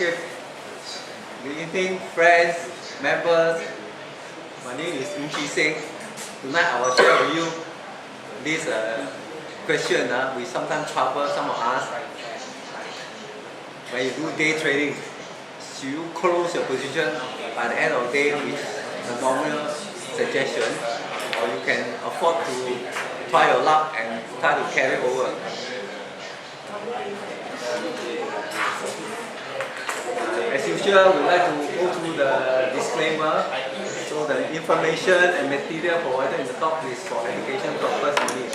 Okay. Good evening, friends, members. My name is Seng. Tonight I will share with you this question we sometimes trouble some of us. When you do day trading, should you close your position by the end of the day with a normal suggestion, or you can afford to try your luck and try to carry over? As usual, we like to go through the disclaimer. So the information and material provided in the talk is for education purpose only.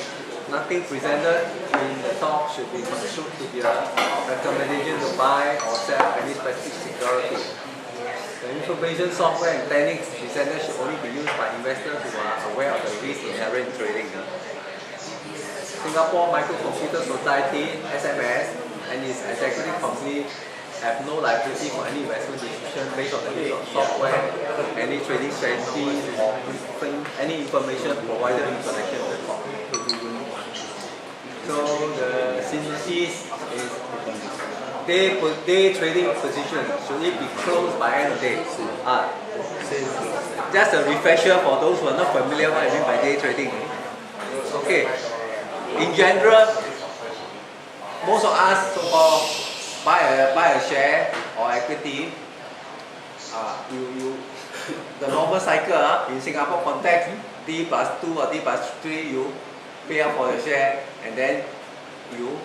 Nothing presented in the talk should be construed to be a recommendation to buy or sell any specific security. The information, software and planning presented should only be used by investors who are aware of the risk inherent in trading. Singapore Microcomputer Society (SMS) and its executive committee have no liability for any investment decision based on the use of software, any trading strategy, or any information provided in connection with the talk. So the synopsis is day trading position. Should it be closed by end of day? Just a refresher for those who are not familiar what I mean by day trading. Okay. In general, most of us so-called buy a share or equity. The normal cycle in Singapore context, D+2 or D+3, you pay up for the share and then you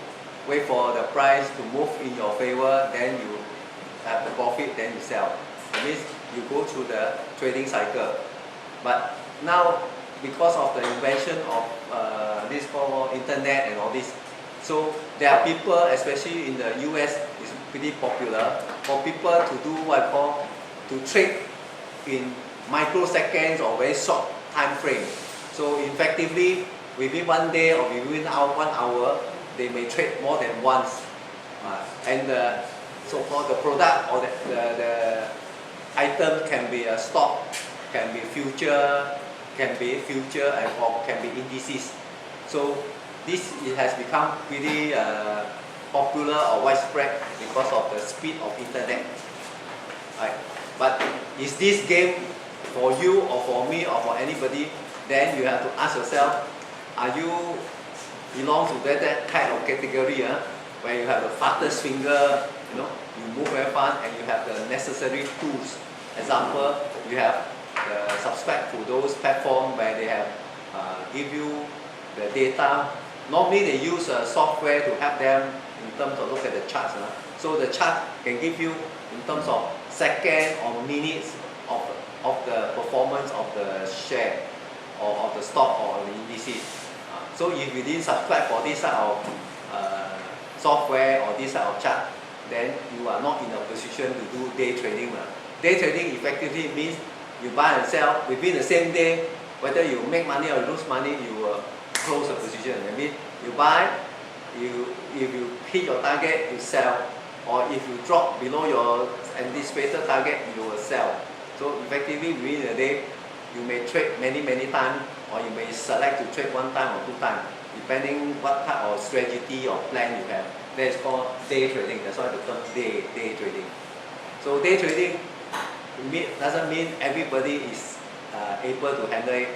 wait for the price to move in your favor, then you have the profit, then you sell. That means you go through the trading cycle. But now, because of the invention of this called internet and all this, so there are people, especially in the US, it's pretty popular for people to do what I call to trade in microseconds or very short time frame. So effectively, within 1 day or within 1 hour, they may trade more than once. And the so-called the product or the item can be a stock, can be future, and or can be indices. So this has become pretty popular or widespread because of the speed of internet. Right. But is this game for you or for me or for anybody? Then you have to ask yourself, are you belong to that kind of category where you have the fastest finger, you move very fast and you have the necessary tools. Example, you have subscribe to those platforms where they have give you the data. Normally they use software to help them in terms of look at the charts. So the chart can give you in terms of seconds or minutes of the performance of the share or of the stock or the indices. So if you didn't subscribe for this type of software or this type of chart, then you are not in a position to do day trading. Day trading effectively means you buy and sell within the same day. Whether you make money or lose money, you will close the position. I mean, you buy, if you hit your target, you sell, or if you drop below your anticipated target, you will sell. So effectively, within a day, you may trade many times, or you may select to trade 1 time or 2 times, depending what type of strategy or plan you have. That is called day trading. That's why the term day trading. So day trading doesn't mean everybody is able to handle it.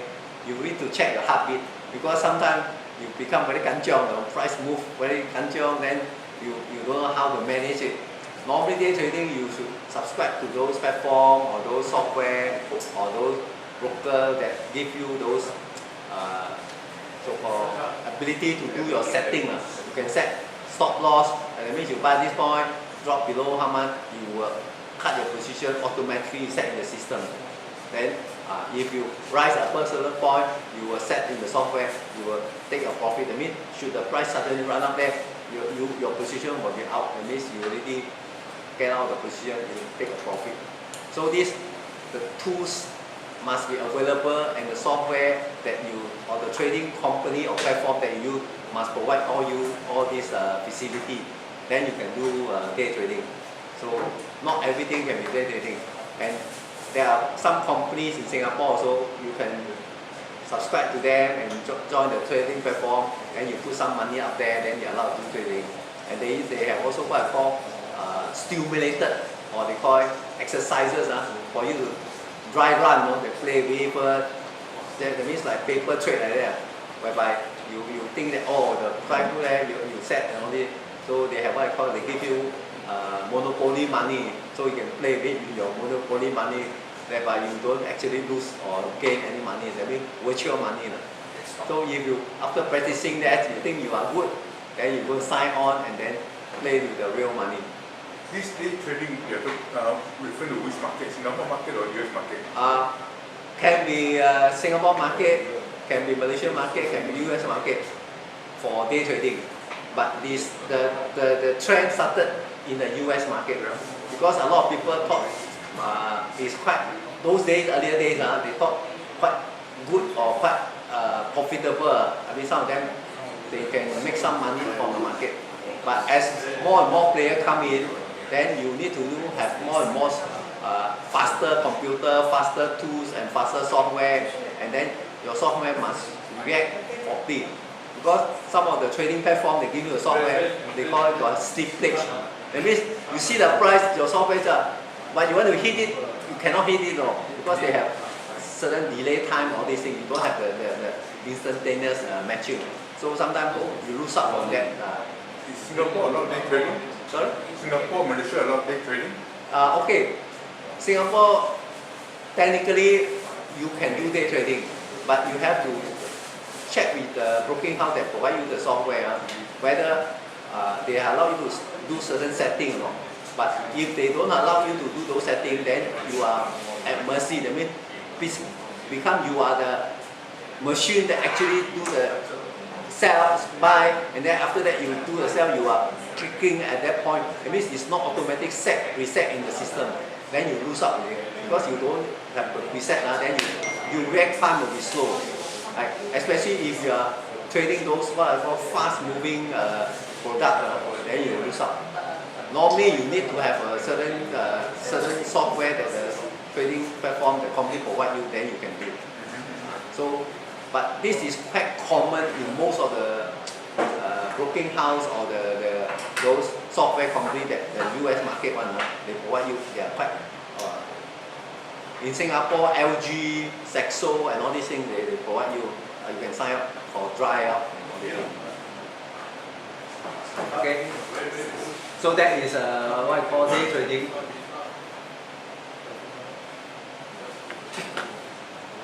You need to check your heartbeat, because sometimes you become very kanchiong, the price move very kanchiong, then you don't know how to manage it. Normally day trading, you should subscribe to those platforms or those software or those brokers that give you those so-called ability to do your setting. You can set stop loss, that means you buy this point, drop below how much, you will cut your position automatically set in the system. Then if you rise above a certain point, you will set in the software, you will take your profit. That means should the price suddenly run up there, your position will be out. That means you already get out of the position, you take a profit. So the tools must be available, and the software that you, or the trading company or platform that you use must provide all this facility. Then you can do day trading. So not everything can be day trading. And there are some companies in Singapore also, you can subscribe to them and join the trading platform, and you put some money up there, then you're allowed to do trading. And they have also what I call stimulated or they call it exercises for you to dry run, they play paper. That means like paper trade like that, whereby you think that the price there you set and all this. So they have what I call, they give you monopoly money, so you can play with your monopoly money, thereby you don't actually lose or gain any money. That means virtual money. So if you, after practicing that, you think you are good, then you go sign on and then play with the real money. This day trading, you have to refer to which market, Singapore market or US market? Can be Singapore market, can be Malaysian market, can be US market for day trading. But the trend started in the US market, because a lot of people thought it's quite, those days, earlier days, they thought quite good or quite profitable. I mean, some of them, they can make some money from the market. But as more and more players come in, then you need to have more and more faster computer, faster tools and faster software, and then your software must react properly. Because some of the trading platform, they give you the software, they call it your slippage. That means you see the price, your software, but you want to hit it, you cannot hit it, because they have certain delay time, all these things. You don't have the instantaneous matching. So sometimes you lose out on that. Is Singapore a lot of day trading? Sorry? Singapore, Malaysia, a lot of day trading? Okay, Singapore, technically you can do day trading, but you have to check with the broking house that provide you the software, whether they allow you to do certain settings. But if they don't allow you to do those settings, then you are at mercy. That means you are the machine that actually do the sell, buy, and then after that you do the sell, you are clicking at that point. It means it's not automatic reset in the system. Then you lose out because you don't have the reset. Then you react time will be slow. Like, especially if you are trading those what I call fast moving product, then you lose out. Normally you need to have a certain software that the trading platform, the company provide you, then you can do. So, but this is quite common in most of the broking house or those software company that the US market one, they provide you. They are quite in Singapore, LG, Saxo, and all these things they provide you. You can sign up for dry out and all these things. Okay, so that is what I call day trading.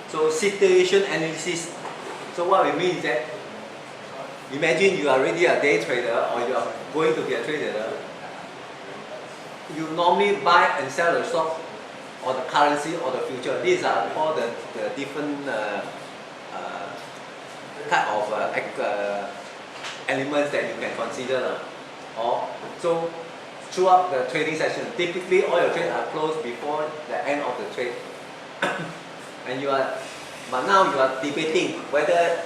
So situation analysis. So what we mean is that, imagine you are already a day trader or you are going to be a trader. You normally buy and sell the stock or the currency or the future. These are all the different type of elements that you can consider. So throughout the trading session, typically all your trades are closed before the end of the trade. But now you are debating whether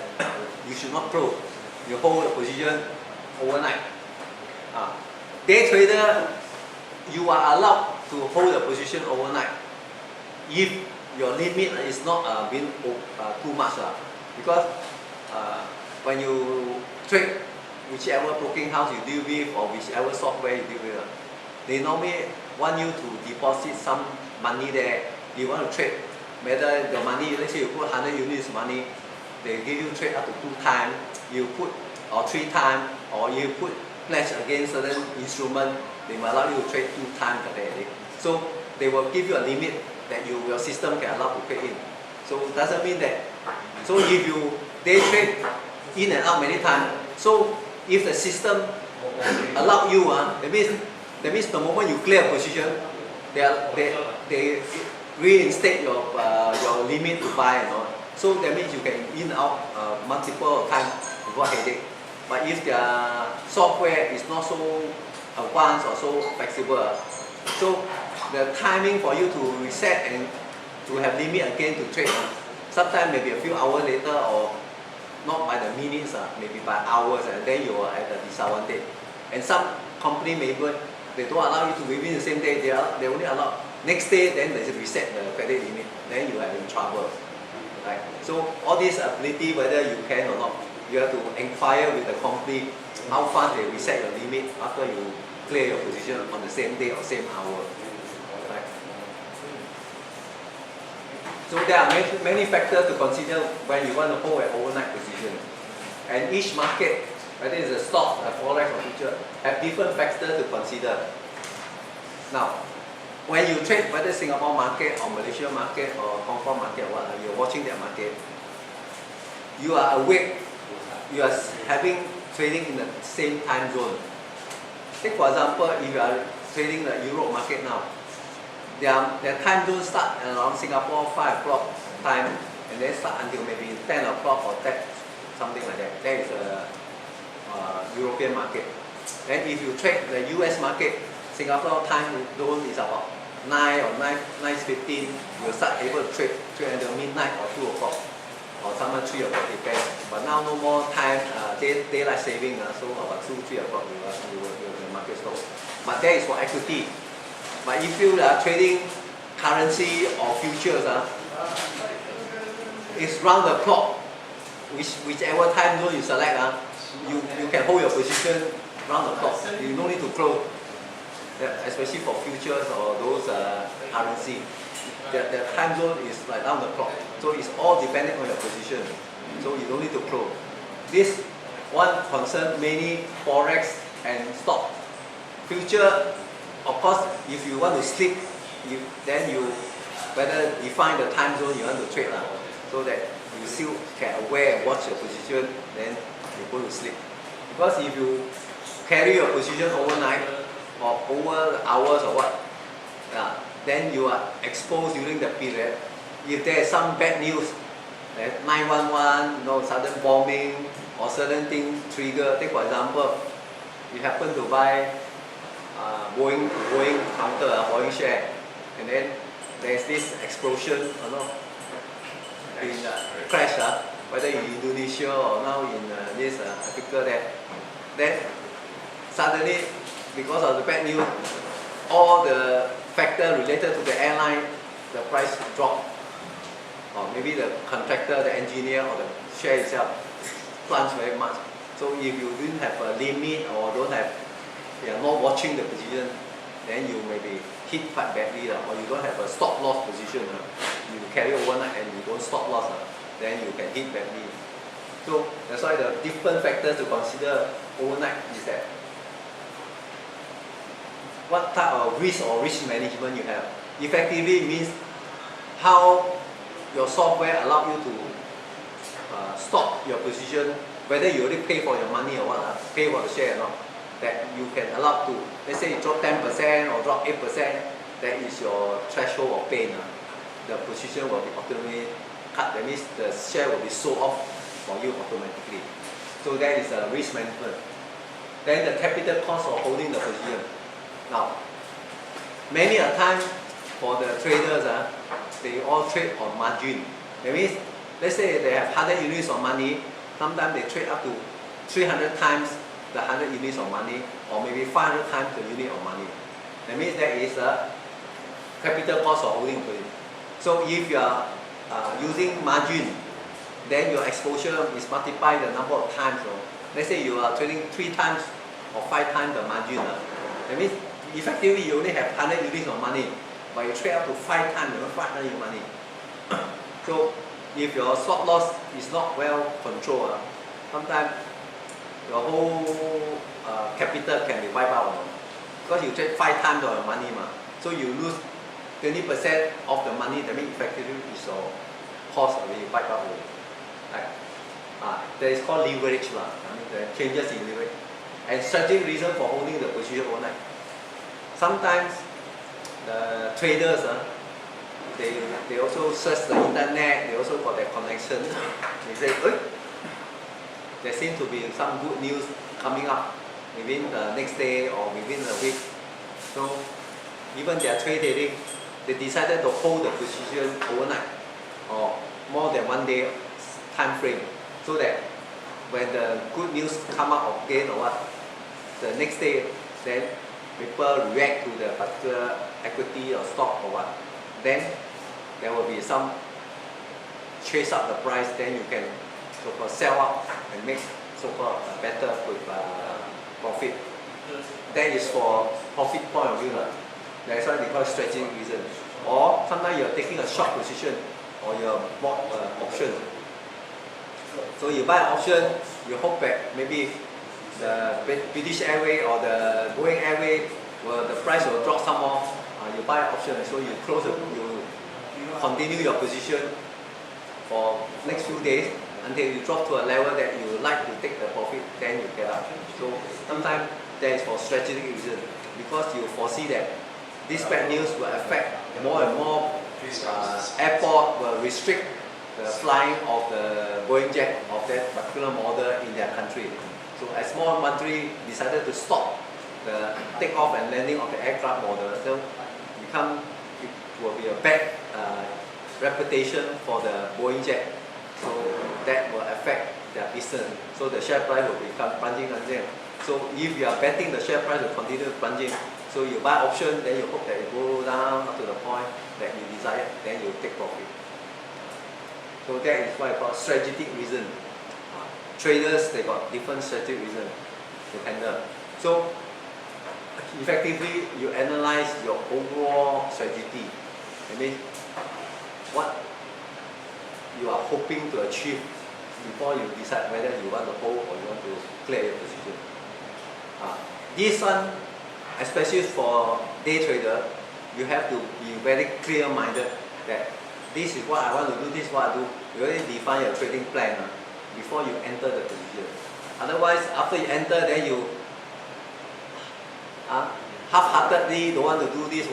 you should not close. You hold the position overnight. Day trader, you are allowed to hold the position overnight if your limit is not being too much. Because when you trade whichever broking house you deal with or whichever software you deal with, they normally want you to deposit some money there. You want to trade, whether the money, let's say you put 100 units money, they give you trade up to 2 times, you put or 3 times, or you put pledge against certain instrument, they will allow you to trade 2 times a day. So they will give you a limit that your system can allow to trade in. So it doesn't mean that. So if you day trade in and out many times, so if the system allow you, that means the moment you clear a position, they reinstate your limit to buy and all. So that means you can in and out multiple times without headache. But if their software is not so advanced or so flexible, so the timing for you to reset and to have limit again to trade, sometimes maybe a few hours later or not by the minutes, maybe by hours, and then you are at a disadvantage. And some company maybe they don't allow you to within the same day. They only allow next day. Then they reset the credit limit. Then you are in trouble. Right? So all this ability, whether you can or not, you have to inquire with the company how fast they reset your limit after you clear your position on the same day or same hour. So there are many factors to consider when you want to hold an overnight position. And each market, whether it's a stock, a forex or future, have different factors to consider. Now, when you trade, whether Singapore market or Malaysia market or Hong Kong market or what, you're watching that market, you are awake, you are having trading in the same time zone. Take for example, if you are trading the Europe market now, their time zone start around Singapore 5 o'clock time and then start until maybe 10 o'clock or 10, something like that. That is a European market. Then if you trade the US market, Singapore time zone is about 9 or 9:15, you start able to trade until midnight or 2 o'clock or sometimes 3 o'clock, depends. But now no more time, daylight saving, so about 2-3 o'clock the market stop. But that is for equity. But if you are trading currency or futures, it's round the clock. Whichever time zone you select, you can hold your position round the clock. You don't need to close. Especially for futures or those currency, the time zone is like round the clock. So it's all depending on your position. So you don't need to close. This one concerns mainly forex and stock. Future, of course, if you want to sleep, then you better define the time zone you want to trade, so that you still can aware and watch your position, then you go to sleep. Because if you carry your position overnight or over hours or what, then you are exposed during the period. If there is some bad news, 911, sudden bombing or certain thing trigger. Take for example, you happen to buy Boeing counter, Boeing share, and then there's this explosion, in crash, whether in Indonesia or now in this Africa there. Then suddenly, because of the bad news, all the factors related to the airline, the price drop, or maybe the contractor, the engineer, or the share itself plunge very much. So if you didn't have a limit or you are not watching the position, then you may be hit quite badly, or you don't have a stop loss position. You carry overnight and you don't stop loss, then you can hit badly. So that's why the different factors to consider overnight is that what type of risk or risk management you have. Effectively means how your software allow you to stop your position, whether you already pay for your money or what, pay for the share or not, that you can allow to, let's say you drop 10% or drop 8%, that is your threshold of pain. The position will be automatically cut, that means the share will be sold off for you automatically. So that is a risk management. Then the capital cost of holding the position. Now, many a time for the traders, they all trade on margin. That means, let's say they have 100 units of money, sometimes they trade up to 300 times the 100 units of money, or maybe 500 times the unit of money. That means that is a capital cost of holding it. So if you are using margin, then your exposure is multiplied the number of times. So let's say you are trading 3 times or 5 times the margin. That means effectively you only have 100 units of money, but you trade up to 5 times, 500 units of money. So if your stop loss is not well controlled, sometimes your whole capital can be wiped out. Because you trade 5 times of your money, so you lose 20% of the money. That means effectively is your cost already wiped out. That is called leverage. I mean the changes in leverage. And strategic reason for holding the position overnight. Sometimes the traders, they also search the internet, they also got their connection. They say, there seems to be some good news coming up within the next day or within the week. So even they are trading, they decided to hold the position overnight or more than 1 day time frame, so that when the good news come up again or what, the next day, then people react to the particular equity or stock or what, then there will be some chase up the price, then you can so-called sell out and make so-called better with profit. That is for profit point of view. That's why they call it strategic reason. Or sometimes you are taking a short position. or you bought option. So you buy an option, you hope that maybe the British Airways or the Boeing Airways, the price will drop some more. You buy an option, so you continue your position for next few days until you drop to a level that you like to take the profit, then you get out. So sometimes that is for strategic reason, because you foresee that this bad news will affect more and more airport will restrict the flying of the Boeing jet of that particular model in their country. So a small country decided to stop the takeoff and landing of the aircraft model, so it will be a bad reputation for the Boeing jet. So that will affect their business. So the share price will become plunging. So if you are betting the share price will continue plunging, so you buy option, then you hope that it go down up to the point that you desire, then you take profit. So that is what I call strategic reason. Traders, they got different strategic reason to handle. So effectively, you analyze your overall strategy. I mean, what you are hoping to achieve before you decide whether you want to hold or you want to clear your position. This one, especially for day trader, you have to be very clear-minded that this is what I want to do, this is what I do. You already define your trading plan before you enter the position. Otherwise, after you enter, then you half-heartedly don't want to do this,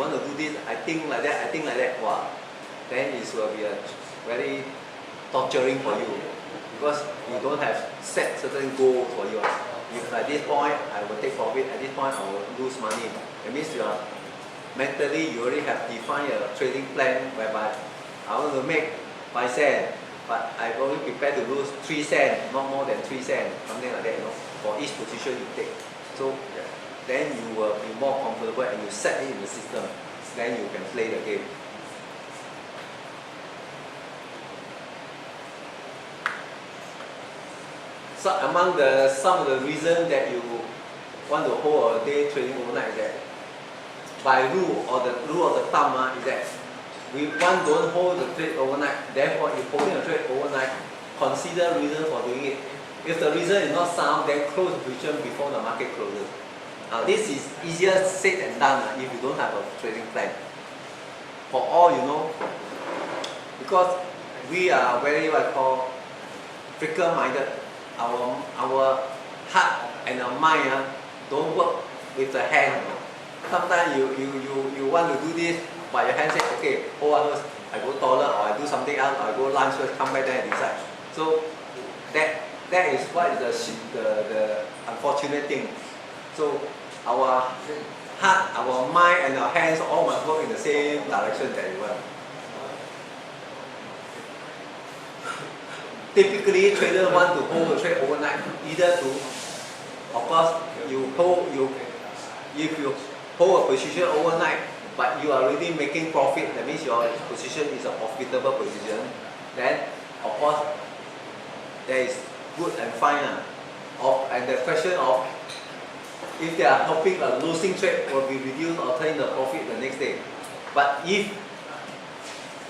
I think like that, wow. Then it will be a very torturing for you, because you don't have set certain goals for you. If at this point I will take profit, at this point I will lose money. It means you are mentally, you already have defined a trading plan whereby I want to make 5 cents, but I'm only prepared to lose 3 cents, not more than 3 cents, something like that, for each position you take. So then you will be more comfortable and you set it in the system. Then you can play the game. So among some of the reasons that you want to hold a day trading overnight is that by rule or the rule of the thumb is that one don't hold the trade overnight. Therefore, if holding a trade overnight, consider reason for doing it. If the reason is not sound, then close the position before the market closes. This is easier said than done if you don't have a trading plan. For all you know, because we are very what I call fickle-minded. Our heart and our mind don't work with the hand. Sometimes you want to do this, but your hand says, okay, hold on first, I go toilet or I do something else, or I go lunch first, come back then and decide. So that is what is the unfortunate thing. So our heart, our mind and our hands all must work in the same direction very well. Typically, traders want to hold a trade overnight, either to, of course, if you hold a position overnight, but you are already making profit, that means your position is a profitable position, then, of course, that is good and fine. And the question of if they are hoping a losing trade will be reduced or turn the profit the next day. But if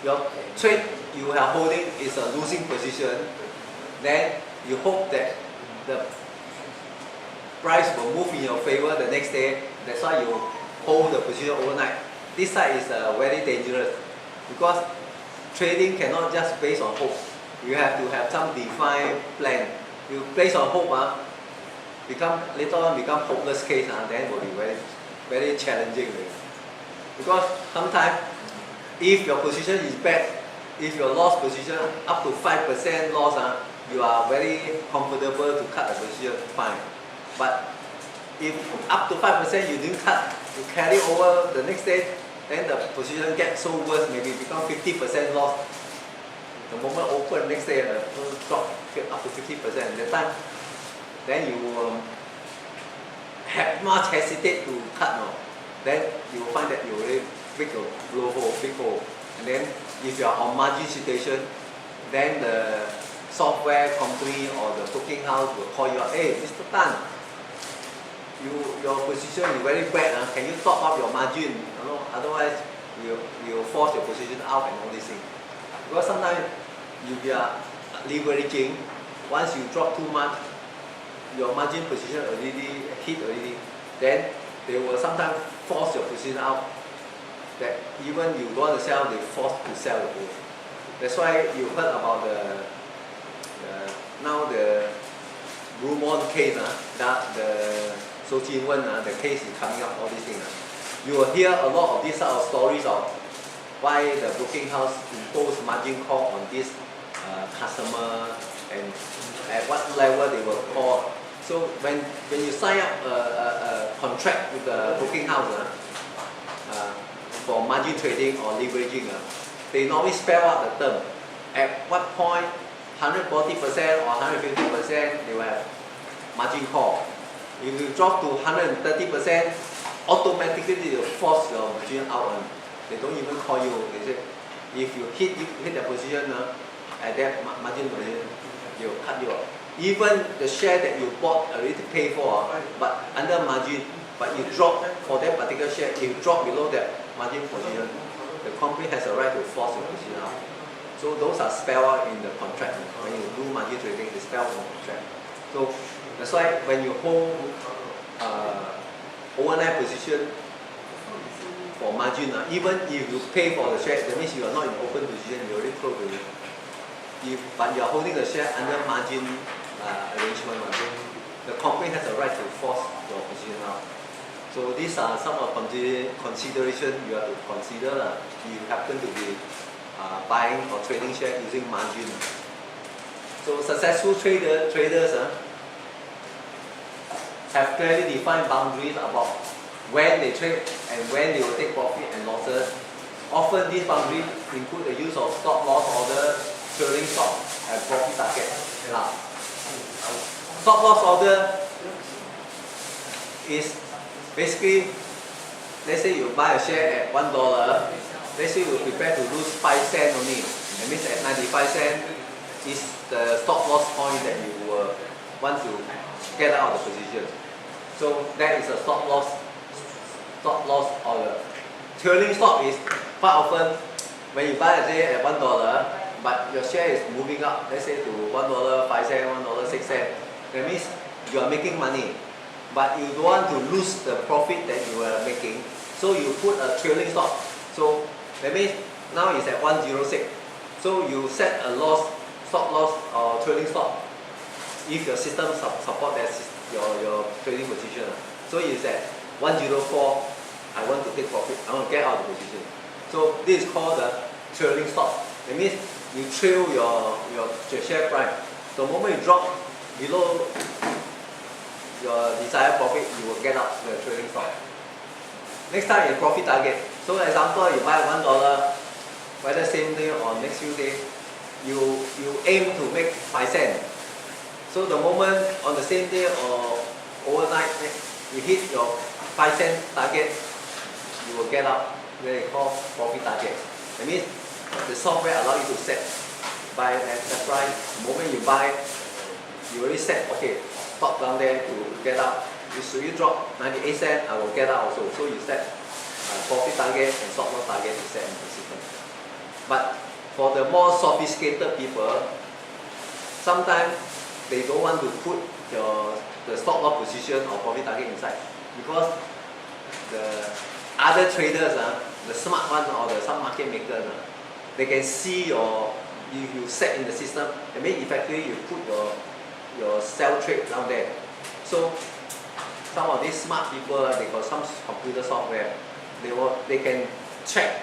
your trade you are holding is a losing position, then you hope that the price will move in your favor the next day. That's why you hold the position overnight. This side is very dangerous, because trading cannot just based on hope. You have to have some defined plan. You place on hope, later on become hopeless case, then will be very, very challenging. Because sometimes if your position is bad, if your loss position up to 5% loss, you are very comfortable to cut the position, fine. But if up to 5% you didn't cut, you carry over the next day, then the position gets so worse, maybe become 50% loss. The moment open next day, drop up to 50%. That time, then you have much hesitate to cut now. Then you will find that you already big hole. And then if you are on margin situation, then the software company or the booking house will call you up, hey, Mr. Tan, your position is very bad, can you top up your margin? Otherwise, you force your position out and all these things. Because sometimes if you are leveraging, once you drop too much, your margin position already hit already, then they will sometimes force your position out. That even you don't want to sell, they force to sell the position. That's why you heard about now the Blue Bond case, that the So Jin Wen, the case is coming up, all these things. You will hear a lot of these sort of stories of why the broking house impose margin call on this customer and at what level they will call. So when you sign up a contract with the broking house for margin trading or leveraging, they normally spell out the term. At what point 140% or 150% they will have margin call. If you drop to 130%, automatically they will force your position out. They don't even call you. They say if you hit the position at that margin position, they will cut you off. Even the share that you bought already pay for, but under margin, but you drop for that particular share, if you drop below that margin position, the company has a right to force your position out. So those are spelled out in the contract. When you do margin trading, it's spelled in the contract. So that's why when you hold overnight position for margin, even if you pay for the share, that means you are not in open position, you already closed it. But you are holding the share under margin arrangement, the company has a right to force your position out. So these are some of the consideration you have to consider if you happen to be buying or trading share using margin. So successful traders have clearly defined boundaries about when they trade and when they will take profit and losses. Often these boundaries include the use of stop loss order, trailing stop, and profit target. Now, stop loss order is basically, let's say you buy a share at $1, let's say you prepare to lose 5 cents only. That means at 95 cents is the stop loss point that you want to get out of the position. So that is a stop loss order. Trailing stop is quite often when you buy a share at $1, but your share is moving up, let's say to $1.05, $1.06. That means you are making money, but you don't want to lose the profit that you are making. So you put a trailing stop. So that means now it's at 106. So you set a stop loss or trailing stop if your system support that your trading position. So it's at 104. I want to take profit. I want to get out of the position. So this is called the trailing stop. That means you trail your share price. The moment you drop below your desired profit, you will get out the trailing stop. Next time is profit target. So example, you buy $1, whether same day or next few days, you aim to make 5 cents. So the moment on the same day or overnight, you hit your 5 cent target, you will get out. They call profit target. That means the software allows you to set by the price. The moment you buy, you already set, okay, stop down there to get out. If you drop 98 cents, I will get out also. So you set profit target and stop loss target to set in the system. But for the more sophisticated people, sometimes they don't want to put the stop loss position or profit target inside, because the other traders, the smart ones or some market makers, they can see if you set in the system, I mean effectively you put your sell trade down there. So some of these smart people, they got some computer software, they can check.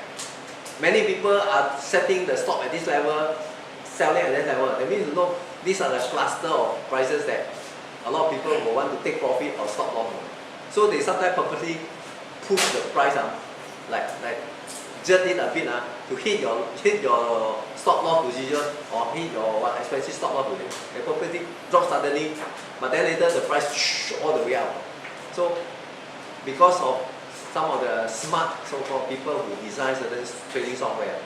Many people are setting the stop at this level, selling at that level. That means these are the cluster of prices that a lot of people will want to take profit or stop loss. So they sometimes purposely push the price like jerk it a bit to hit your stop loss position or hit your expensive stop loss position. They purposely drop suddenly, but then later the price all the way out. So because of some of the smart so-called people who design certain trading software,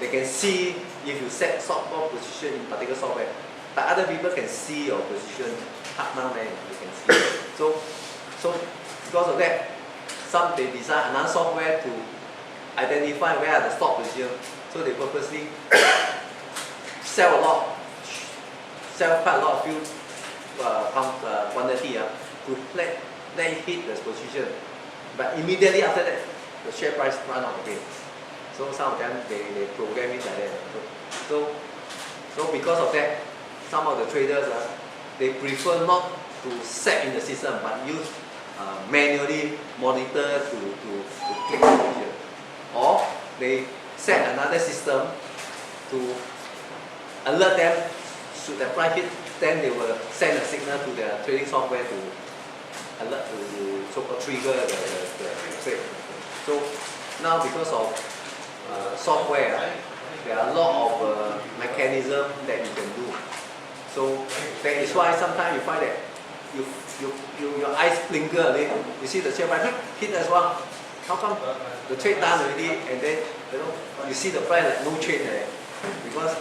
they can see if you set stop loss position in particular software, but other people can see your position cut down there, they can see. So because of that, they design another software to identify where are the stop position. So they purposely sell quite a lot of few quantity to let it hit the position. But immediately after that, the share price run out again. So some of them they program it like that. So because of that, some of the traders they prefer not to set in the system but use manually monitor to click the position, or they set another system to alert them should the price hit. Then they will send a signal to their trading software to alert to so-called trigger the trade. So now because of software, there are a lot of mechanisms that you can do. So that is why sometimes you find that your eyes blinker a little. You see the share price hit as well. How come the trade done already, and then you see the price like no change because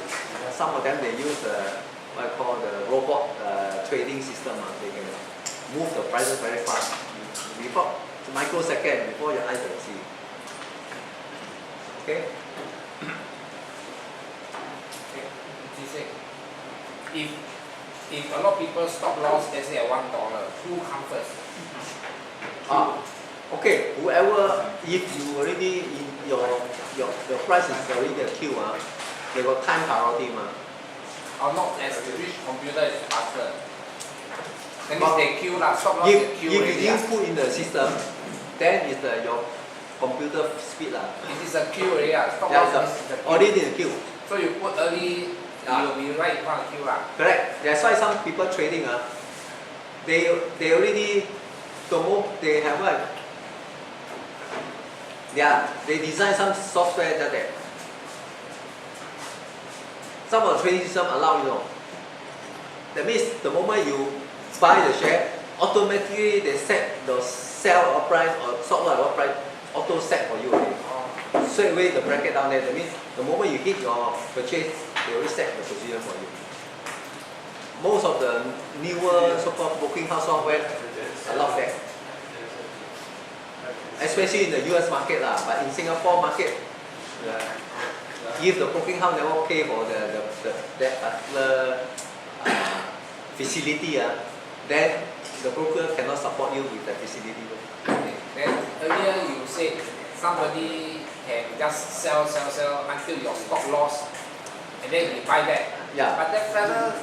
some of them they use what I call the robot trading system. They can move the prices very fast. Before it's a microsecond before your eyes can see. Okay. If a lot of people stop loss, let's say at $1, who comes first? Okay. Whoever, if you already in your price is already a queue, they got time priority Or not as which computer is faster? That means they queue lah. Stop loss If queue you already. didn't put in the system, then it's your computer speed It is a queue already. Stop Yeah, loss is the queue. already in the queue. So you put early, you will be right in front of queue lah. Correct. That's why some people trading they already they have like they design some software that some of the trading system allow That means the moment you buy the share, automatically they set the sell price or stop loss price auto set for you already. Straight away the bracket down there. That means the moment you hit your purchase, they already set the position for you. Most of the newer so-called booking house software allow that. Especially in the US market but in Singapore market, if the booking house never pay for that particular facility, then the broker cannot support you with the facility. Okay. Then earlier you said somebody can just sell until your stock loss, and then he buy back. Yeah. But that fella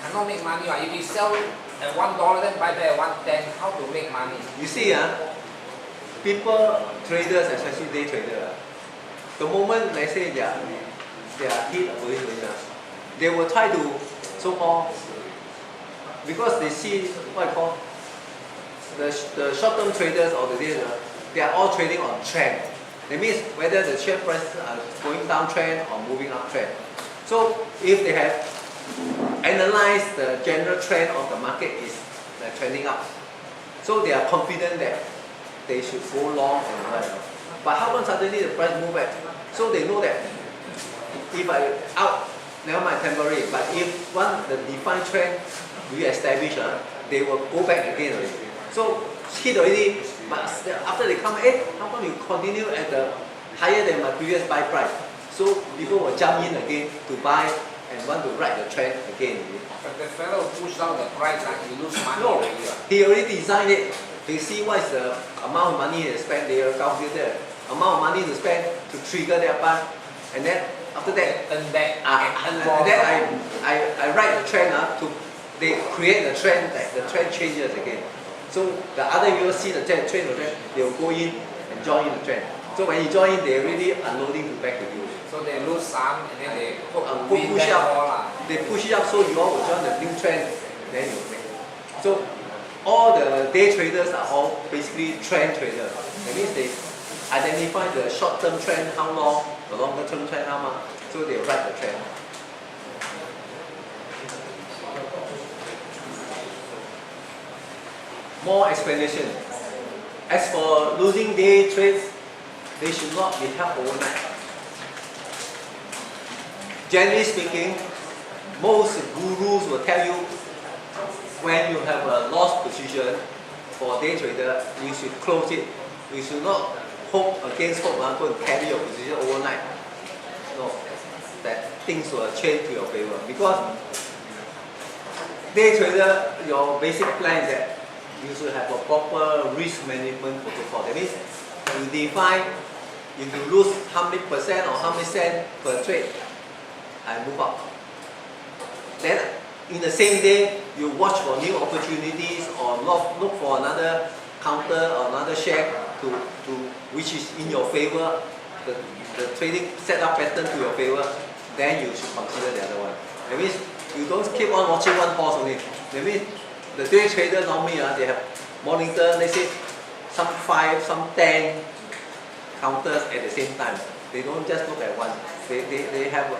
cannot make money. If he sell at $1, then buy back at 110, how to make money? You see, people, traders, especially day trader, the moment let's say they are hit a position, they will try to so-called, because they see what I call the short-term traders or the day, they are all trading on trend. That means whether the share price are going down trend or moving up trend. So if they have analyzed the general trend of the market is trending up, so they are confident that they should go long and run. But how come suddenly the price move back? So they know that if I out, never mind temporary, but if the defined trend we establish, they will go back again already. So hit already, but after they come, how come you continue at the higher than my previous buy price? So people will jump in again to buy and want to ride the trend again. But the fellow push down the price you lose money No, already. he already designed it. They see what is the amount of money they spend. They calculate the amount of money to spend to trigger their buy, and then after that, Earn back and then I write the trend they create the trend, like the trend changes again. So the other people see the trend, they will go in and join in the trend. So when you join in, they already unloading back to you. So they lose some and then they Push back up. all lah. They push it up, so you all will join the new trend, then you make. So all the day traders are all basically trend traders. That means they identify the short-term trend, how long, the longer-term trend, how much. So they write the trend. More explanation. As for losing day trades, they should not be held overnight. Generally speaking, most gurus will tell you when you have a lost position for day trader, you should close it. You should not hope against hope, go and carry your position overnight. No, that things will change to your favor. Because day trader, your basic plan is that you should have a proper risk management protocol. That means you define if you lose how many percent or how many cent per trade, I move up. Then in the same day, you watch for new opportunities or look for another counter or another share to which is in your favor, the trading setup pattern to your favor, then you should consider the other one. That means you don't keep on watching one horse only. That means the day trader normally they have monitor, let's say some 5, some 10 counters at the same time. They don't just look at one. They have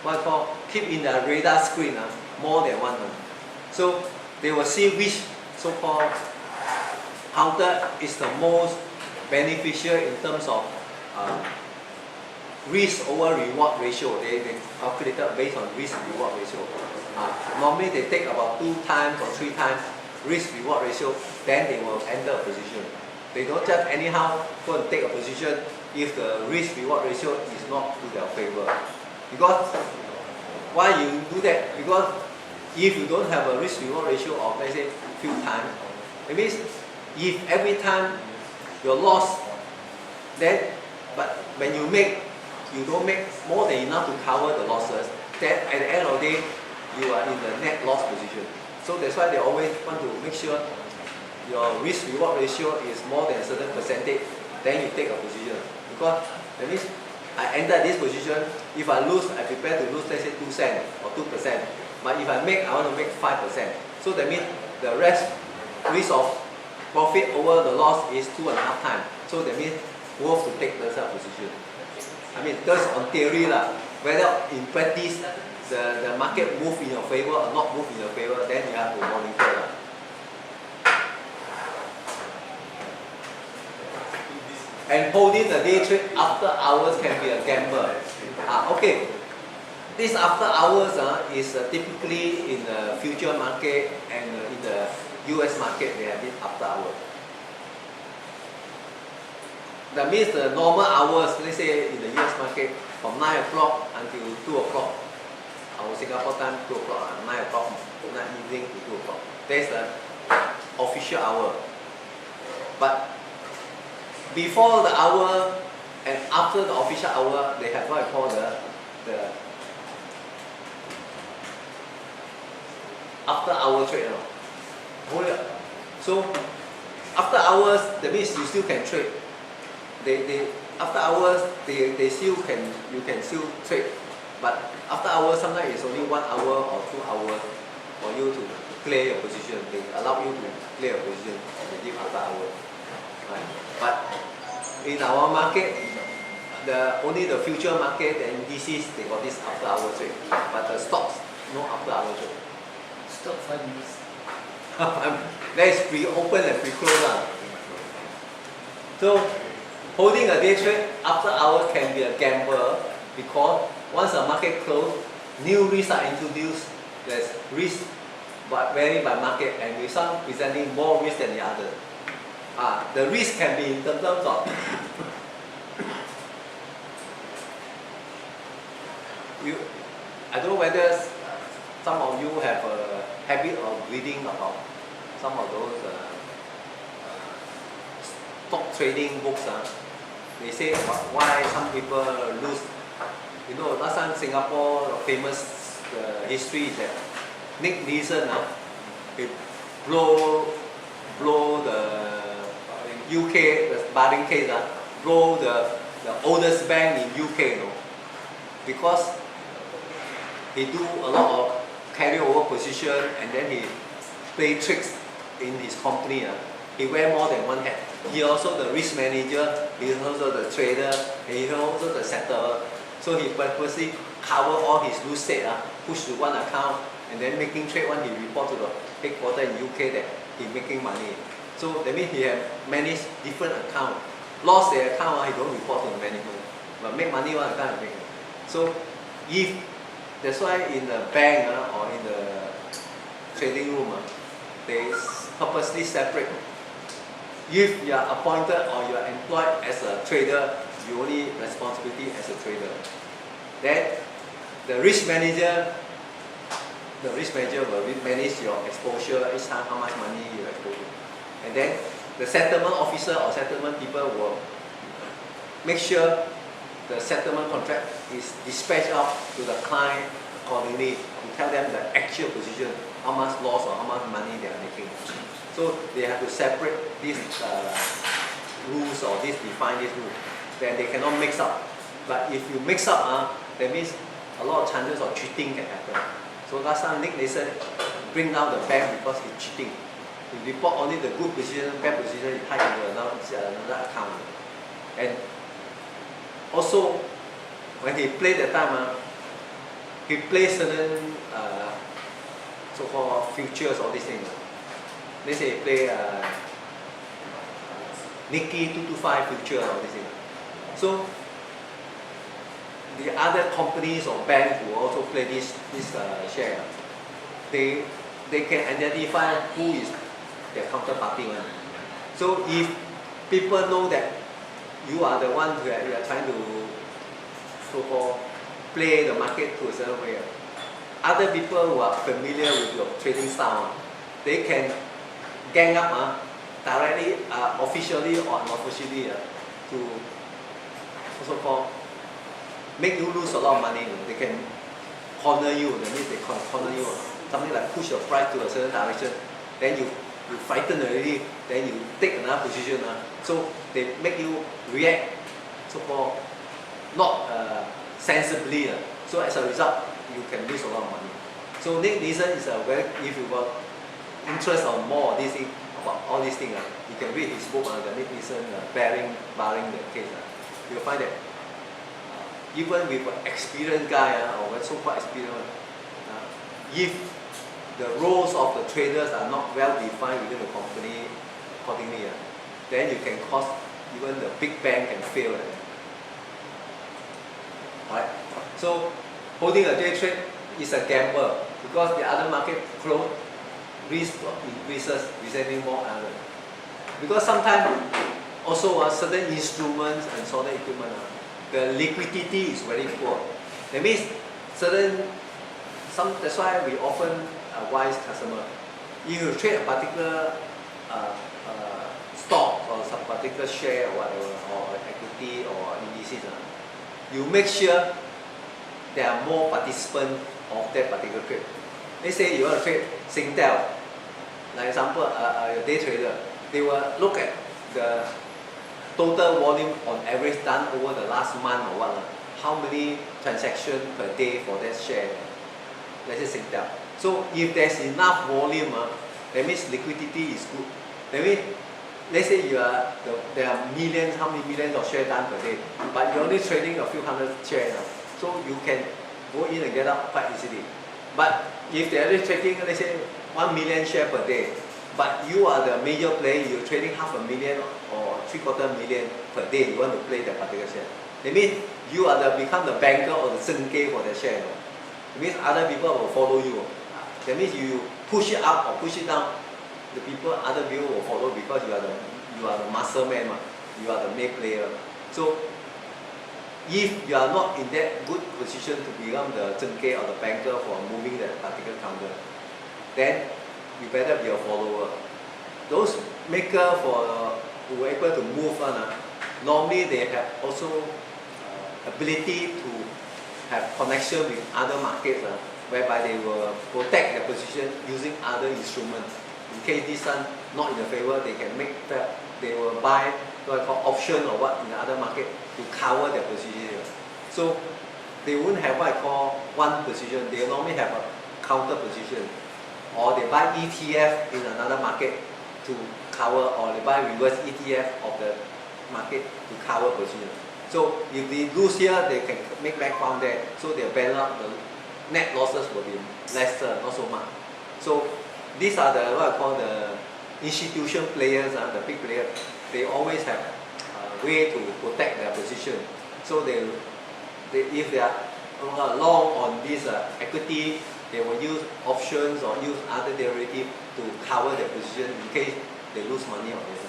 what called keep in the radar screen more than one. So they will see which so-called counter is the most beneficial in terms of risk over reward ratio. They calculated based on risk reward ratio. Normally they take about 2 times or 3 times risk reward ratio, then they will enter a position. They don't just anyhow go and take a position if the risk reward ratio is not to their favor. Because why you do that? Because if you don't have a risk reward ratio of let's say few times, it means if every time you're lost, then but when you don't make more than enough to cover the losses, then at the end of the day you are in the net loss position. So that's why they always want to make sure your risk reward ratio is more than a certain percentage, then you take a position. Because that means I enter this position, if I lose, I prepare to lose let's say 2 cents or 2%. But if I want to make 5%. So that means the rest risk of profit over the loss is 2.5 times. So that means worth to take the position. I mean, that's on theory lah. Whether in practice the market move in your favor or not move in your favor, then you have to monitor lah. And holding the day trade after hours can be a gamble. Okay, this after hours is typically in the future market and in the US market they have it after hours. That means the normal hours, let's say in the US market, from 9 o'clock until 2 o'clock, our Singapore time 2 o'clock, 9 o'clock, evening to 2 o'clock. That's the official hour. But before the hour and after the official hour, they have what I call the after hour trade. So after hours, that means you still can trade. After hours they still you can still trade, but after hours sometimes it's only 1 hour or 2 hours for you to clear your position. They allow you to clear your position after hours. Right? But in our market, only the future market and indices they got this after hours trade, but the stocks no after hours trade. Stop 5 minutes. That is pre-open and pre-close. So holding a day trade after hours can be a gamble because once the market closes, new risks are introduced. There's risk but vary by market, and with some presenting more risk than the other. The risk can be in terms of I don't know whether some of you have a habit of reading about some of those stock trading books. They say why some people lose. You know, last time Singapore famous history is that Nick Leeson he blow the UK, the Baring case, blow the oldest bank in UK, you know, because he do a lot of carryover position and then he play tricks in his company. He wear more than one hat. He also the risk manager, he is also the trader, and he is also the settler. So he purposely cover all his loose trade, push to one account, and then making trade when he report to the headquarters in UK that he making money. So that means he have many different accounts. Lost the account, he don't report to the management, but make money one account he make. So that's why in the bank or in the trading room, they purposely separate if you are appointed or you are employed as a trader, you only responsibility as a trader. Then the risk manager will manage your exposure each time, how much money you expose. And then the settlement officer or settlement people will make sure the settlement contract is dispatched out to the client accordingly to tell them the actual position, how much loss or how much money they are making. So they have to separate these rules or define this rule. Then they cannot mix up. But if you mix up, that means a lot of chances of cheating can happen. So last time Nick Nason bring down the bank because he's cheating. He report only the good position, bad position, he hide into another account. And also, when he play that time, he plays certain so-called futures or these things. Let's say he play Nikkei 225 future or this thing. So the other companies or banks who also play this share, they can identify who is their counterparty one. So if people know that you are the one who you are trying to so-called play the market to a certain way, other people who are familiar with your trading style, they can gang up directly, officially or unofficially to so-called make you lose a lot of money. They can corner you, that means they corner you. Something like push your price to a certain direction, then you frighten already, then you take another position. So they make you react so-called not sensibly. So as a result, you can lose a lot of money. So Nick Nason is a very, if you got interest on more of these things, about all these things, you can read his book, the Nick Nason barring the case. You'll find that even with an experienced guy or a so-called experienced, if the roles of the traders are not well defined within the company accordingly, then you can cause even the big bank can fail. Right? So holding a day trade is a gamble because the other market close, risk increases, presenting more error. Because sometimes also certain instruments and certain equipment, the liquidity is very poor. That means that's why we often advise customer, if you trade a particular stock or some particular share or whatever, or equity or indices, you make sure there are more participants of that particular trade. Let's say you want to trade Seng, like example, a day trader, they will look at the total volume on average done over the last month or what, how many transactions per day for that share. Let's say Seng. So if there's enough volume, that means liquidity is good. That means, let's say there are millions, how many millions of shares done per day, but you're only trading a few hundred shares, so you can go in and get out quite easily. But if they're only trading, let's say 1 million shares per day, but you are the major player, you're trading 500,000 or 750,000 per day, you want to play that particular share. That means you are become the banker or the Seng for the share. It means other people will follow you. That means you push it up or push it down, other people will follow because you are the master man, you are the main player. So if you are not in that good position to become the Seng or the banker for moving that particular counter, then you better be a follower. Those makers who are able to move normally they have also ability to have connection with other markets, whereby they will protect their position using other instruments. In case this one not in the favor, they will buy what I call option or what in the other market to cover their position. So they won't have what I call one position, they normally have a counter position. Or they buy ETF in another market to cover, or they buy reverse ETF of the market to cover position. So if they lose here, they can make back from there. So their balance, the net losses will be lesser, not so much. So these are what I call the institution players, the big players. They always have a way to protect their position. So if they are long on this equity, they will use options or use other derivatives to cover their position in case they lose money on this.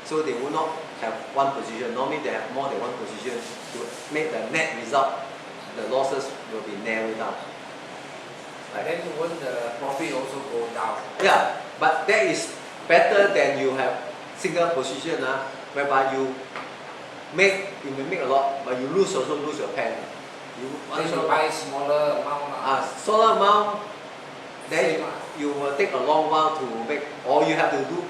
So they will not have one position. Normally they have more than one position to make the net result. The losses will be narrowed down. Then won't the profit also go down? Yeah, but that is better than you have single position, whereby you may make a lot, but you lose your pen. Then you buy smaller amount. Smaller amount, then you will take a long while to make. Or you have to do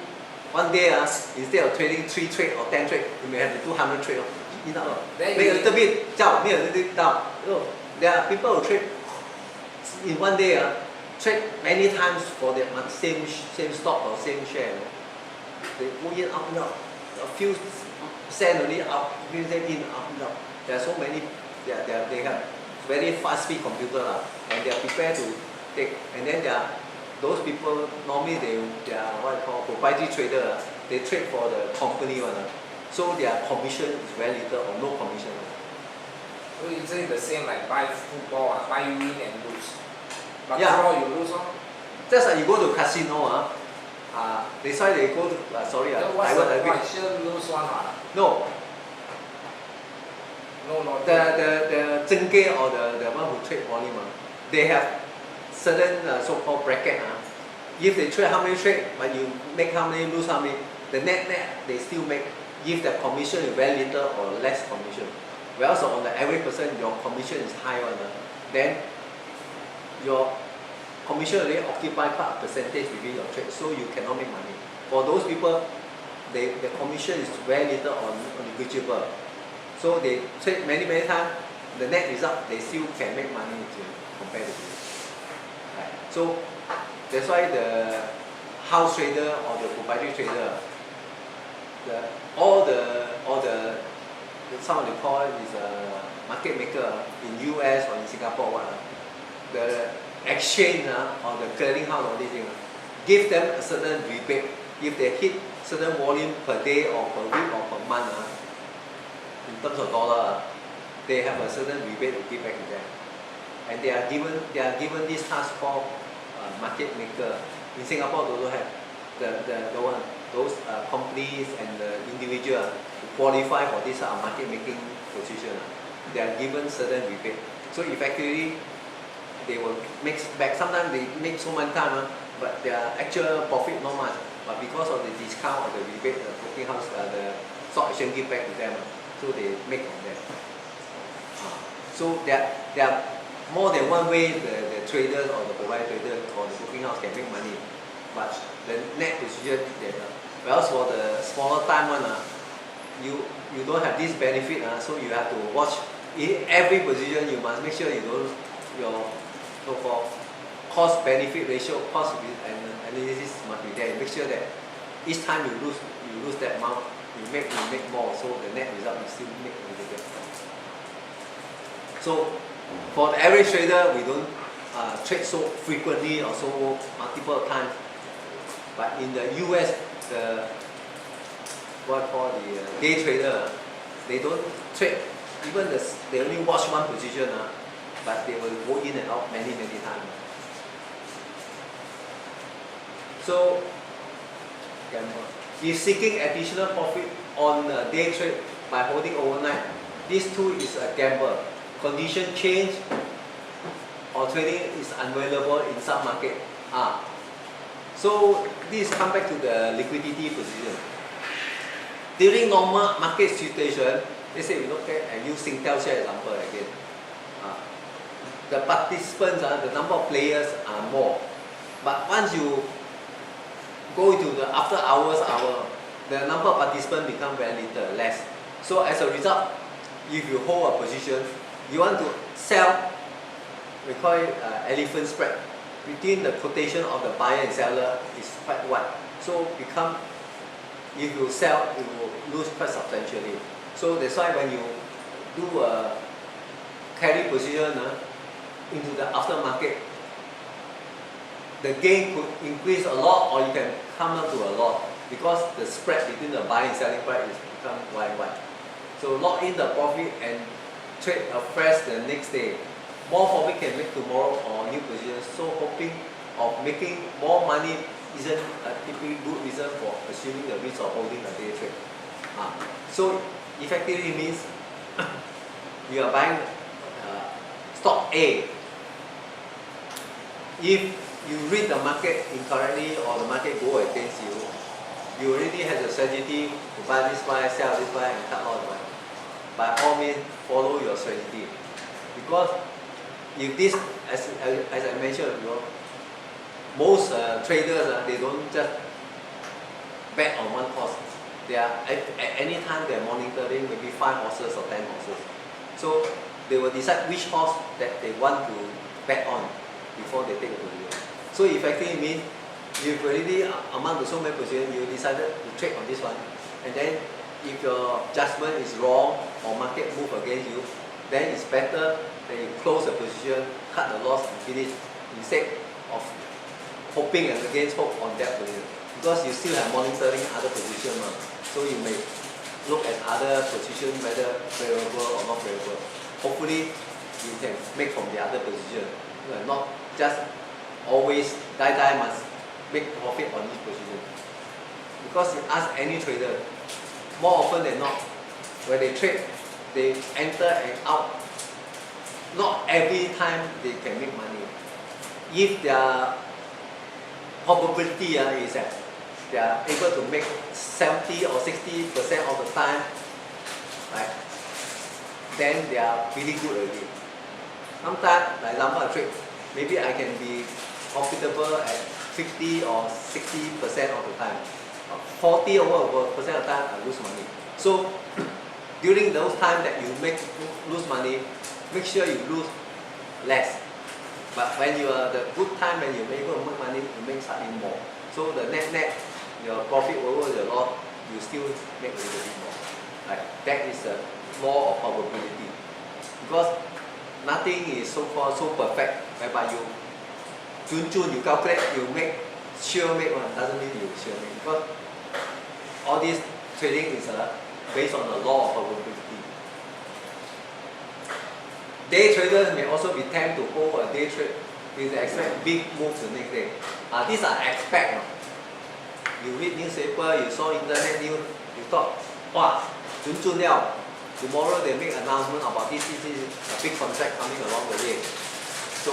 one day, instead of trading 3 trades or 10 trades, you may have to do 100 trades. Make a little bit down, make a little bit down. There are people who trade in one day, trade many times for the same stock or same share. They go in, up and down. A few cents only up, a few cents in, up and down. There are so many. They have very fast speed computer, and they are prepared to take. And then there are those people, normally they are what I call proprietary trader. They trade for the company one. So their commission is very little or no commission. So it's the same like buy football, buy win and lose. But Yeah. draw you lose. Just like you go to casino, that's why they go to, Then what's the point? Sure lose one. No, No logic. the Zhengge or the one who trade volume, they have certain so-called bracket. If they trade how many trade, but you make how many, lose how many, the net they still make. If the commission is very little or less commission. Whereas on the average person, your commission is high one, then your commission already occupy quite a percentage within your trade, so you cannot make money. For those people, the commission is very little or negligible. So they trade many times, the net result they still can make money compared to this. Right. So that's why the house trader or the proprietary trader, all the some of the call is a market maker in US or in Singapore, the exchange or the clearing house or this thing, give them a certain rebate if they hit certain volume per day or per week or per month. In terms of dollar, they have a certain rebate to give back to them, and they are given this task called market maker. In Singapore, they also have those companies and the individual to qualify for this market making position. They are given certain rebate. So effectively, they will make back. Sometimes they make so much time, but their actual profit not much. But because of the discount or the rebate, the broking house, the stock exchange give back to them, so they make on that. So there are more than one way the traders or the provider trader or the broking house can make money. But the net position, whereas for the smaller time one, you don't have this benefit, so you have to watch in every position. You must make sure you don't your so-called cost benefit ratio, cost and analysis must be there. Make sure that each time you lose that amount, you make more, so the net result you still make a little bit. So for the average trader, we don't trade so frequently or so multiple times. But in the US, day trader, they don't trade. Even they only watch one position, but they will go in and out many times. So, if seeking additional profit on a day trade by holding overnight, this too is a gamble. Condition change or trading is unavailable in some market. So this comes back to the liquidity position. During normal market situation, let's say we look at and use Singtel share example again. The participants, the number of players are more. But once you go into the after hours hour, the number of participants become very little, less. So as a result, if you hold a position, you want to sell, we call it elephant spread. Between the quotation of the buyer and seller is quite wide. So if you sell, you will lose quite substantially. So that's why when you do a carry position into the aftermarket, the gain could increase a lot or you can come up to a lot because the spread between the buying and selling price is become wide. So lock in the profit and trade afresh the next day. More profit can make tomorrow or new positions. So hoping of making more money isn't a typically good reason for assuming the risk of holding a day trade. So effectively means you are buying stock A. If you read the market incorrectly or the market go against you, you already have the strategy to buy this buy, sell this buy, and cut loss buy. By all means, follow your strategy. Because if this, as I mentioned before, most traders they don't just bet on one horse. They are at any time they are monitoring maybe 5 horses or 10 horses. So they will decide which horse that they want to bet on before they take a position. So effectively means you've already among the so many positions, you decided to trade on this one, and then if your judgment is wrong or market move against you, then it's better that you close the position, cut the loss and finish instead of hoping and against hope on that position. Because you still have monitoring other positions, so you may look at other positions whether favorable or not favorable. Hopefully you can make from the other position. You are not just always die must make profit on each position. Because you ask any trader, more often than not, when they trade, they enter and out. Not every time they can make money. If their probability is that they are able to make 70 or 60% of the time, right, then they are really good already. Sometimes, like example, I trade, maybe I can be profitable at 50 or 60% of the time. 40 over percent of the time, I lose money. So, during those times that you lose money, make sure you lose less. But when you are the good time when you're able to make money, you make slightly more. So the net, your profit over your loss, you still make a little bit more. Right? That is the law of probability. Because nothing is so perfect, whereby you you calculate, you make sure make one, doesn't mean you sure make. Because all this trading is based on the law of probability. Day traders may also be tempted to hold a day trade with the expect big moves the next day. These are expect. You read newspaper, you saw internet news, you thought, wow, tomorrow they make announcement about this, a big contract coming along the way. So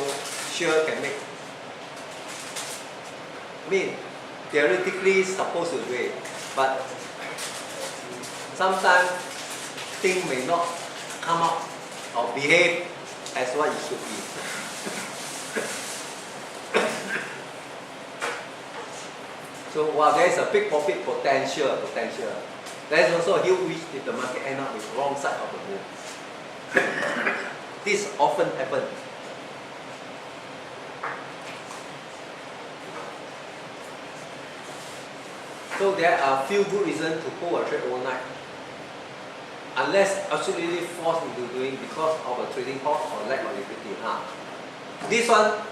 sure can make. I mean, theoretically supposed to do it, but sometimes things may not come up or behave as what it should be. So while there is a big profit potential, there is also a huge risk if the market ends up with the wrong side of the move. This often happens. So there are few good reasons to hold a trade overnight, unless absolutely forced into doing because of a trading halt or lack of liquidity. This one,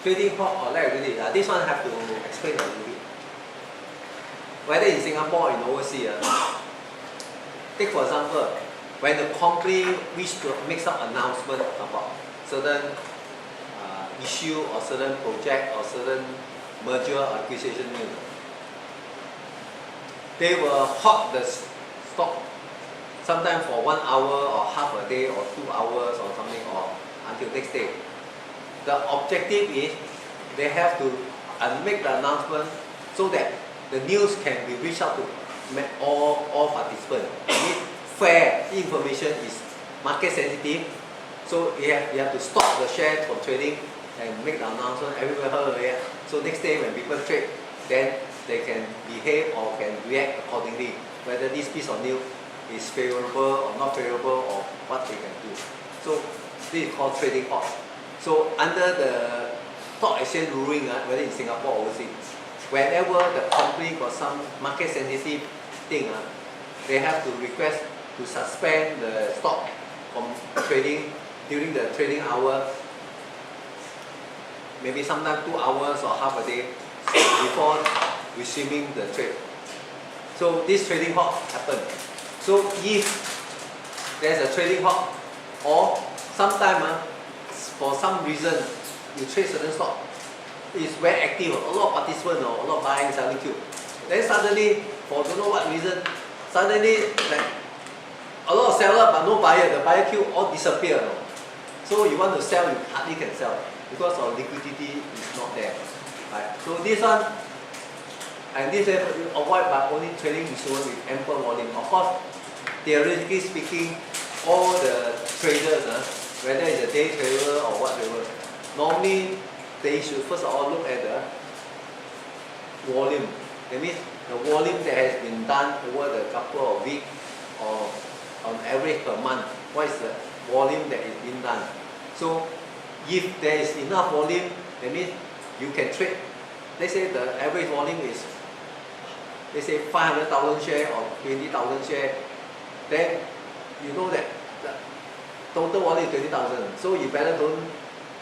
trading halt or lack of liquidity, this one I have to explain a little bit. Whether in Singapore or in overseas, take for example, when the company wish to make some announcement about certain issue or certain project or certain merger or acquisition news, they will halt the stock sometimes for 1 hour or half a day or 2 hours or something, or until next day. The objective is they have to make the announcement so that the news can be reached out to all participants. Fair information is market sensitive, so you have to stop the share from trading and make the announcement everywhere heard. So next day when people trade, then they can behave or can react accordingly, whether this piece of news is favorable or not favorable or what they can do. So this is called trading halt. So under the stock exchange ruling, whether in Singapore or overseas, whenever the company got some market sensitive thing, they have to request to suspend the stock from trading during the trading hour, maybe sometimes 2 hours or half a day before resuming the trade. So this trading halt happened. So if there's a trading halt, or sometime for some reason you trade certain stock, is very active, a lot of participants, a lot of buying, selling queue. Then suddenly, for don't know what reason, suddenly like a lot of seller but no buyer. The buyer queue all disappear. So you want to sell, you hardly can sell because of liquidity is not there. Right? So this one, and this you avoid by only trading instruments with ample volume. Of course, theoretically speaking, all the traders, whether it's a day trader or whatever, normally they should first of all look at the volume. That means the volume that has been done over the couple of weeks or on average per month. What is the volume that is being done? So if there is enough volume, that means you can trade. Let's say the average volume is, let's say 500,000 share or 20,000 share, then you know that the total volume is 20,000. So you better don't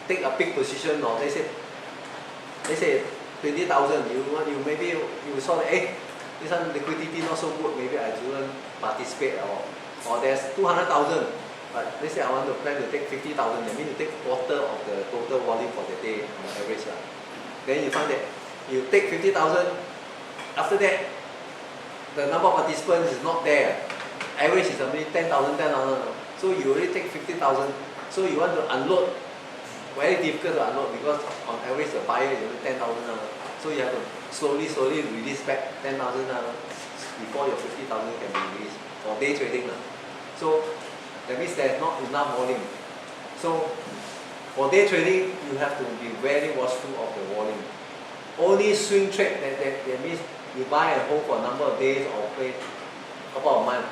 take a big position, or let's say 20,000. You maybe you saw that, hey, this one liquidity not so good. Maybe I shouldn't participate, or there's 200,000. But let's say I want to plan to take 50,000. That means you take quarter of the total volume for the day on average. Then you find that you take 50,000. After that, the number of participants is not there. Average is only 10,000, 10,000. So you already take 50,000. So you want to unload. Very difficult to unload because on average the buyer is only 10,000. So you have to slowly release back 10,000 before your 50,000 can be released for day trading. So that means there's not enough volume. So for day trading, you have to be very watchful of the volume. Only swing trade, that means you buy and hold for a number of days or play a couple of months,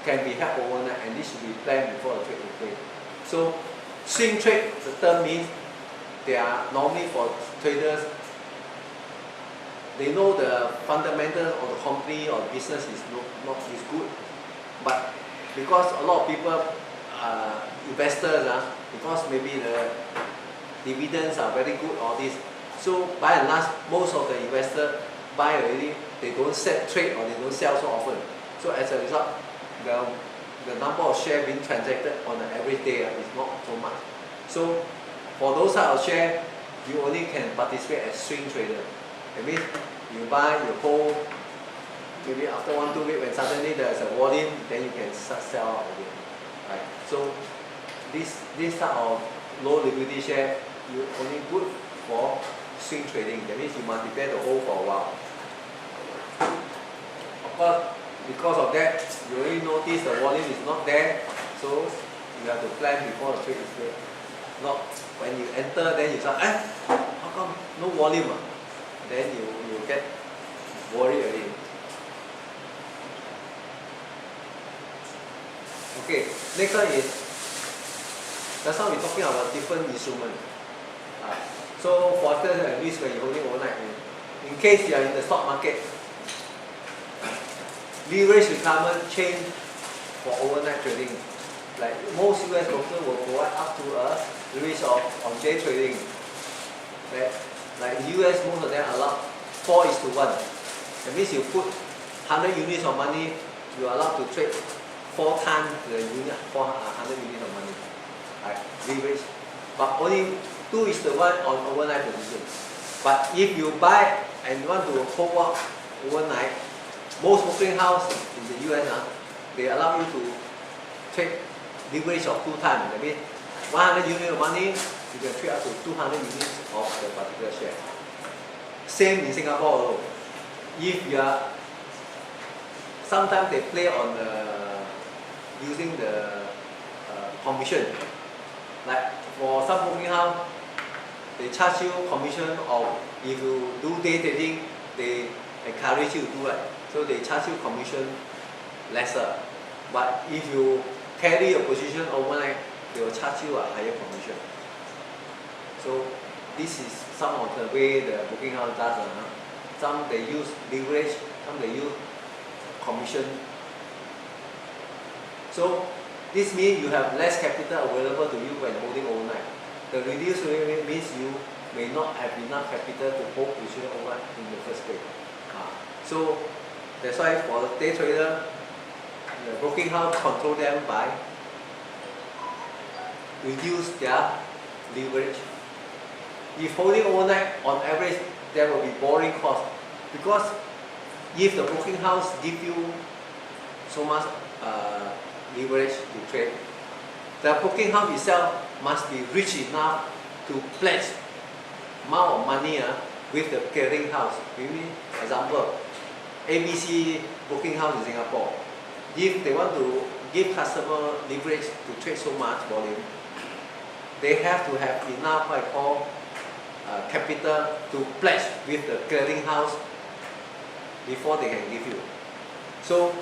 can be held overnight, and this should be planned before the trade is played. So swing trade, the term means they are normally for traders. They know the fundamentals of the company or business is not good, but because a lot of people, investors, because maybe the dividends are very good, all this. So by and large, most of the investors buy already. They don't trade or they don't sell so often. So as a result, the number of shares being transacted on an average day is not so much. So for those type of shares, you only can participate as swing trader. That means you buy, you hold, maybe after 1-2 weeks when suddenly there's a volume, then you can sell out again. Right? So this type of low liquidity share, you only good for swing trading. That means you must prepare to hold for a while. Of course, because of that, you already notice the volume is not there, so you have to plan before the trade is played. Not when you enter, then you say, how come no volume? Then you get worried already. Okay, next one is, that's how we're talking about different instruments. So for instance, at least when you're holding overnight, in case you are in the stock market, leverage requirement change for overnight trading. Like most US brokers will provide up to a leverage on day trading. Like in US, most of them allow 4:1. That means you put 100 units of money, you are allowed to trade 4 times the unit, 400 units of money. Right? Leverage. But only 2:1 on overnight position. But if you buy and you want to hold up overnight, most broking house in the US, they allow you to trade leverage of 2 times. That means 100 units of money, you can trade up to 200 units of the particular share. Same in Singapore though. If you are, sometimes they play on using the commission. Like for some broking house, they charge you commission of, if you do day trading, they encourage you to do it. So they charge you commission lesser. But if you carry your position overnight, they will charge you a higher commission. So this is some of the way the booking house does. Some they use leverage, some they use commission. So this means you have less capital available to you when holding overnight. The reduced rate means you may not have enough capital to hold position overnight in the first place. So that's why for the day trader, the broking house control them by reduce their leverage If holding overnight, on average, there will be borrowing cost, because if the broking house give you so much leverage to trade, the broking house itself must be rich enough to pledge amount of money with the clearing house. Maybe example, ABC broking house in Singapore. If they want to give customer leverage to trade so much volume, they have to have enough what I call capital to pledge with the clearing house before they can give you. So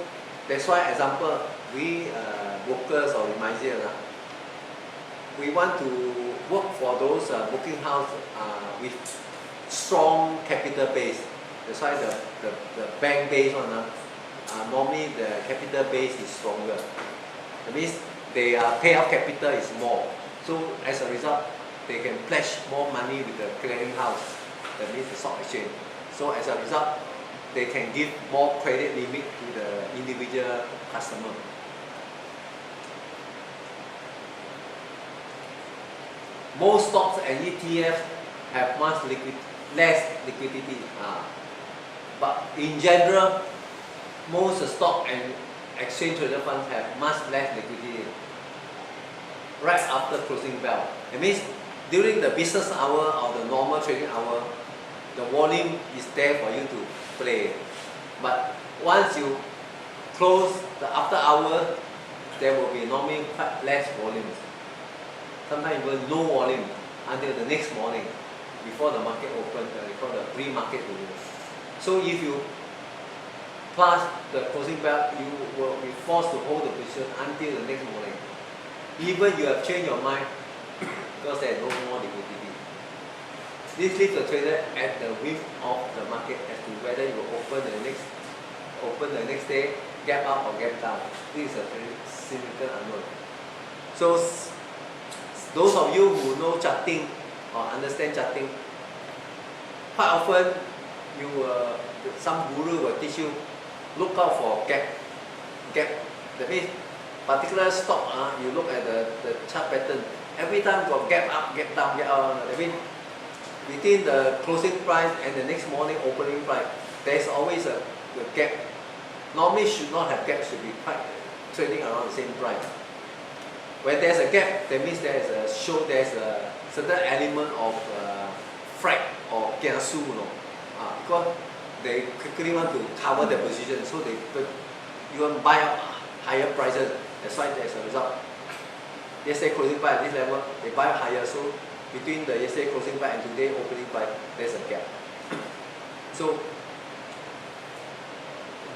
that's why, example, we brokers or remisiers, we want to work for those booking house with strong capital base. That's why the bank based one, normally the capital base is stronger. That means their payout capital is more. So as a result, they can pledge more money with the clearing house, that means the stock exchange. So as a result, they can give more credit limit to the individual customer. Most stocks and ETFs have less liquidity. But in general, most stock and exchange traded funds have much less liquidity right after closing bell. It means during the business hour or the normal trading hour, the volume is there for you to play. But once you close the after hour, there will be normally quite less volumes. Sometimes even no volume until the next morning before the market opens, before the pre-market open. So if you pass the closing bell, you will be forced to hold the position until the next morning. Even you have changed your mind because there is no more liquidity. This leaves the trader at the whim of the market as to whether you will open the next day, gap up or gap down. This is a very significant unknown. So those of you who know charting or understand charting, quite often some guru will teach you, look out for gap. That means particular stock, you look at the chart pattern. Every time got gap up, gap down, gap up. That means between the closing price and the next morning opening price, there is always a gap. Normally should not have gap, should be quite trading around the same price. When there's a gap, that means there's a certain element of frag or kiasu, because they quickly want to cover their position, so they even buy up higher prices. That's why there's a result. Yesterday closing price at this level, they buy higher, so between the yesterday closing price and today opening price, there's a gap. So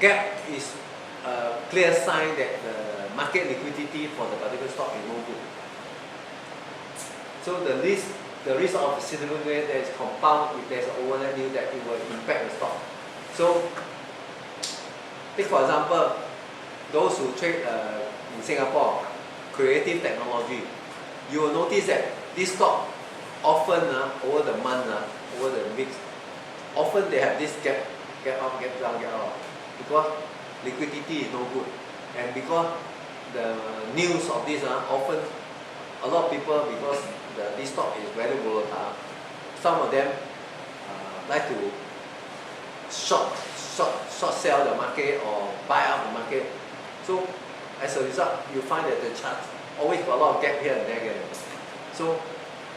gap is a clear sign that the market liquidity for the particular stock is no good. So the risk of significant that is compound if there's an overnight news that it will impact the stock. So take for example, those who trade in Singapore, creative technology, you will notice that this stock often over the month, over the weeks, often they have this gap up, gap down, gap up, because liquidity is no good, and because the news of this often a lot of people, because this stock is very volatile, some of them like to short sell the market or buy out the market. So as a result, you find that the chart always got a lot of gap here and there again. So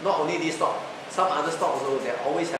not only this stock, some other stocks also, they always have